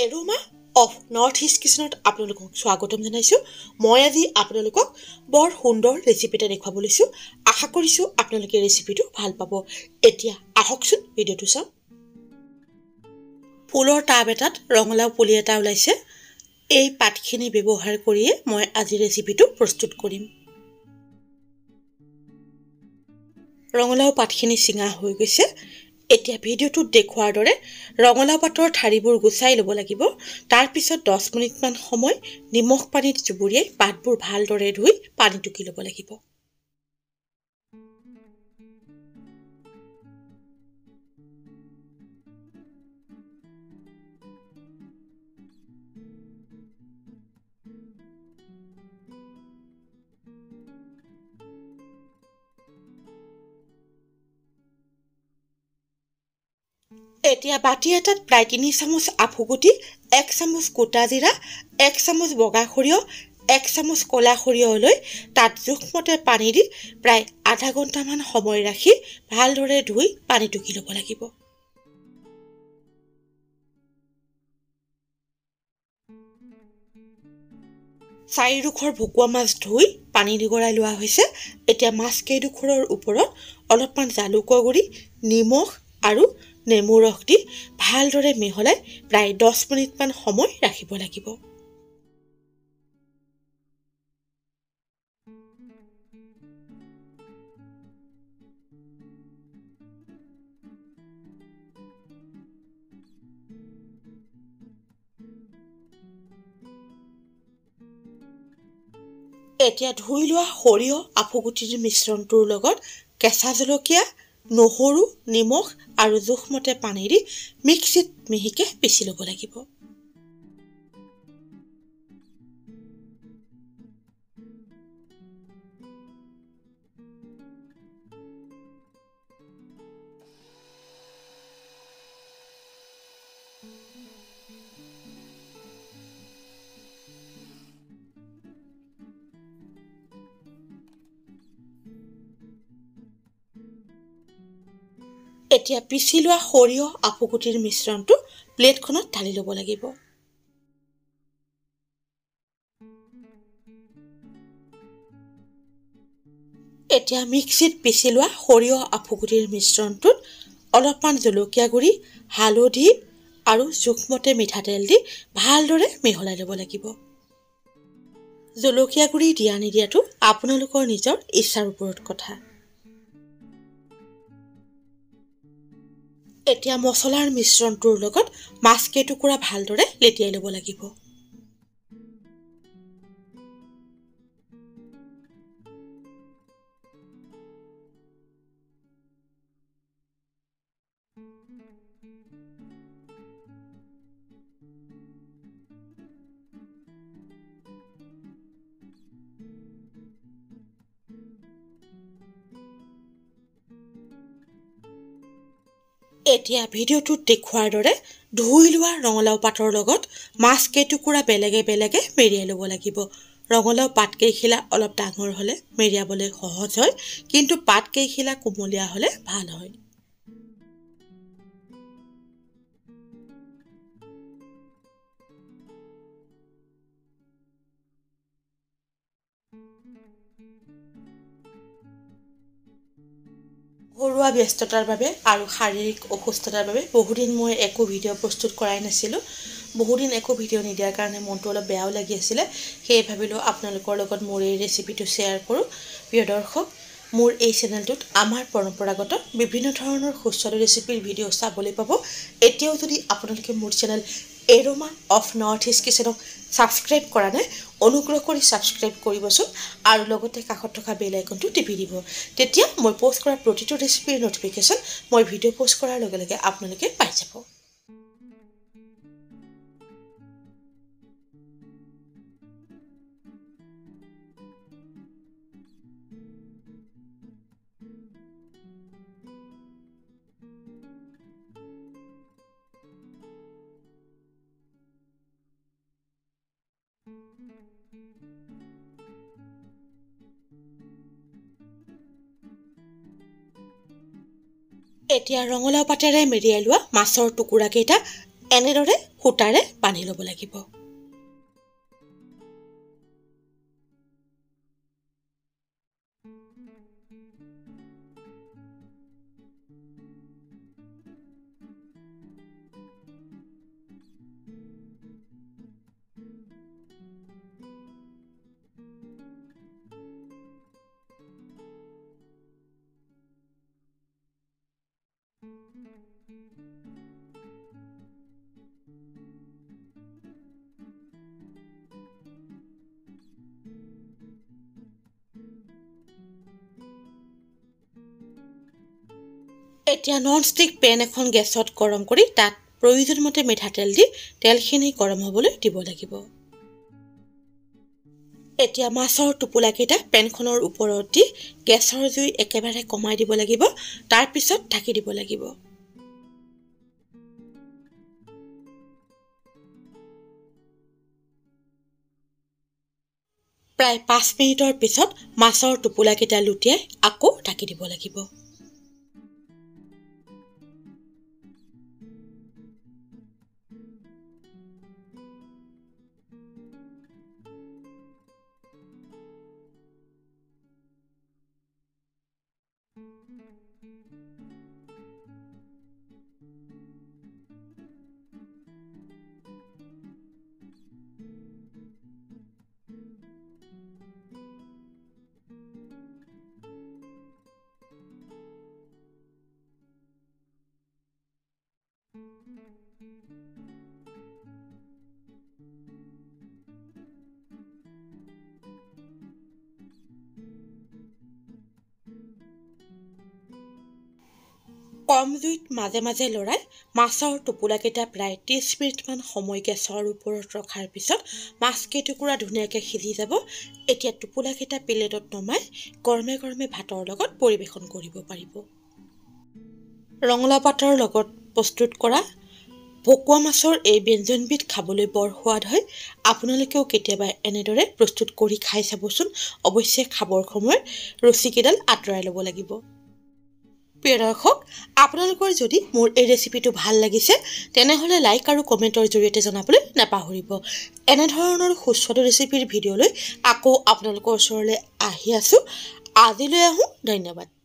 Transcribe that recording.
Aroma of north east কিচেনত আপোনালোকক স্বাগতম জনাইছোঁ। মই আজি আপোনালোকক বৰ সুন্দৰ ৰেচিপি এটা দেখুৱাব লৈছোঁ। আশা কৰিছোঁ আপোনালোকে ৰেচিপিটো ভাল পাব। এতিয়া আহকচোন ভিডিঅ'টো চাওঁ। ফুলৰ টাব এটাত ৰঙালাও পুলি এটা ওলাইছে। এই পাতখিনি ব্যৱহাৰ কৰিয়ে মই আজি ৰেচিপিটো প্ৰস্তুত কৰিম। ৰঙালাও পাতখিনি ছিঙা হৈ গৈছে। এতিয়া ভিডিঅ'টোত দেখুৱাৰ দৰে ৰঙালাও পাতৰ ঠাৰিবোৰ গুচাই ল'ব লাগিব। তাৰপিছত 10 মিনিটমান সময় নিমখ পানীত জুবুৰিয়াই পাতবোৰ ভালদৰে ধুই পানী টুকি ল'ব লাগিব। এতিয়া বাটি এটাত প্ৰায় 3 চামুচ আফুগুটি, 1 চামুচ গোটা জিৰা, 1 চামুচ বগা সৰিয়হ, 1 চামুচ ক'লা সৰিয়হ লৈ তাত জোখমতে পানী দি প্ৰায় আধা ঘণ্টামান সময় ৰাখি ভালদৰে ধুই পানী টুকি ল'ব লাগিব। চাৰিডোখৰ ভকুৱা মাছ ধুই পানী নিগৰাই লোৱা হৈছে। এতিয়া মাছকেইডোখৰৰ ওপৰত অলপমান জালুকৰ গুড়ি, নিমখ আৰু নেমু ৰস দি ভালদৰে মিহলাই প্ৰায় 10 মিনিটমান সময় ৰাখিব লাগিব। এতিয়া ধুই লোৱা সৰিয়হ আফুগুটিৰ মিশ্ৰণটোৰ লগত কেঁচা জলকীয়া, নহৰু, নিমখ আৰু জোখমতে পানী দি মিক্সিত মিহিকে পিচি ল'ব লাগিব। এতিয়া পিচি লোৱা সৰিয়হ আফুগুটিৰ মিশ্ৰণটো প্লেটখনত ঢালি ল'ব লাগিব। এতিয়া মিক্সিত পিচি লোৱা সৰিয়হ আফুগুটিৰ মিশ্ৰণটোত অলপমান জলকীয়া গুড়ি, হালধি আৰু জোখমতে মিঠাতেল দি ভালদৰে মিহলাই ল'ব লাগিব। জলকীয়া গুড়ি দিয়া নিদিয়াটো আপোনালোকৰ নিজৰ ইচ্ছাৰ ওপৰত কথা। এতিয়া মছলাৰ মিশ্ৰণটোৰ লগত মাছকেইটুকুৰা ভালদৰে লেটিয়াই ল'ব লাগিব। এতিয়া ভিডিঅ'টোত দেখুৱাৰ দৰে ধুই লোৱা ৰঙালাও পাতৰ লগত মাছকেইটুকুৰা বেলেগে বেলেগে মেৰিয়াই ল'ব লাগিব। ৰঙালাও পাতকেইখিলা অলপ ডাঙৰ হ'লে মেৰিয়াবলৈ সহজ হয়, কিন্তু পাতকেইখিলা কোমলীয়া হ'লে ভাল হয়। ঘৰুৱা ব্যস্ততাৰ বাবে আৰু শাৰীৰিক অসুস্থতাৰ বাবে বহুদিন মই একো ভিডিঅ' প্ৰস্তুত কৰাই নাছিলোঁ। বহুদিন একো ভিডিঅ' নিদিয়াৰ কাৰণে মনটো অলপ বেয়াও লাগি আছিলে। সেয়ে ভাবিলোঁ আপোনালোকৰ লগত মোৰ এই ৰেচিপিটো শ্বেয়াৰ কৰোঁ। প্ৰিয় দৰ্শক, মোৰ এই চেনেলটোত আমাৰ পৰম্পৰাগত বিভিন্ন ধৰণৰ সুস্বাদু ৰেচিপিৰ ভিডিঅ' চাবলৈ পাব। এতিয়াও যদি আপোনালোকে মোৰ channel aroma of north east কিচেনক ছাবস্ক্ৰাইব কৰা নাই, অনুগ্ৰহ কৰি ছাবস্ক্ৰাইব কৰিবচোন আৰু লগতে কাষত থকা বেল আইকনটো টিপি দিব। তেতিয়া মই পষ্ট কৰা প্ৰতিটো ৰেচিপিৰ ন'টিফিকেশ্যন মই ভিডিঅ' পষ্ট কৰাৰ লগে লগে আপোনালোকে পাই যাব। এতিয়া ৰঙালাও পাতেৰে মেৰিয়াই লোৱা মাছৰ টুকুৰাকেইটা এনেদৰে সূতাৰে বান্ধি ল'ব লাগিব। এতিয়া ননষ্টিক পেন এখন গেছত গৰম কৰি তাত প্ৰয়োজন মতে মিঠাতেল দি তেলখিনি গৰম হ'বলৈ দিব লাগিব। এতিয়া মাছৰ টোপোলাকেইটা পেনখনৰ ওপৰত দি গেছৰ জুই একেবাৰে কমাই দিব লাগিব। তাৰ পিছত ঢাকি দিব লাগিব। প্ৰায় 5 মিনিটৰ পিছত মাছৰ টোপোলাকেইটা লুটিয়াই আকৌ ঢাকি দিব লাগিব। কম জুইত মাজে মাজে লৰাই মাছৰ টোপোলাকেইটা প্ৰায় 30 মিনিটমান সময় গেছৰ ওপৰত ৰখাৰ পিছত মাছকেইটুকুৰা ধুনীয়াকৈ সিজি যাব। এতিয়া টোপোলাকেইটা প্লেটত নমাই গৰমে গৰমে ভাতৰ লগত পৰিৱেশন কৰিব পাৰিব। ৰঙালাও পাতৰ লগত প্ৰস্তুত কৰা ভকুৱা মাছৰ এই ব্যঞ্জনবিধ খাবলৈ বৰ সোৱাদ হয়। আপোনালোকেও কেতিয়াবা এনেদৰে প্ৰস্তুত কৰি খাই চাবচোন। অৱশ্যে খাবৰ সময়ত ৰচিকেইডাল আঁতৰাই ল'ব লাগিব। প্ৰিয় দৰ্শক, আপোনালোকৰ যদি মোৰ এই ৰেচিপিটো ভাল লাগিছে তেনেহ'লে লাইক আৰু কমেণ্টৰ জৰিয়তে জনাবলৈ নাপাহৰিব। এনেধৰণৰ সুস্বাদু ৰেচিপিৰ ভিডিঅ'লৈ আকৌ আপোনালোকৰ ওচৰলৈ আহি আছোঁ। আজিলৈ আহোঁ। ধন্যবাদ।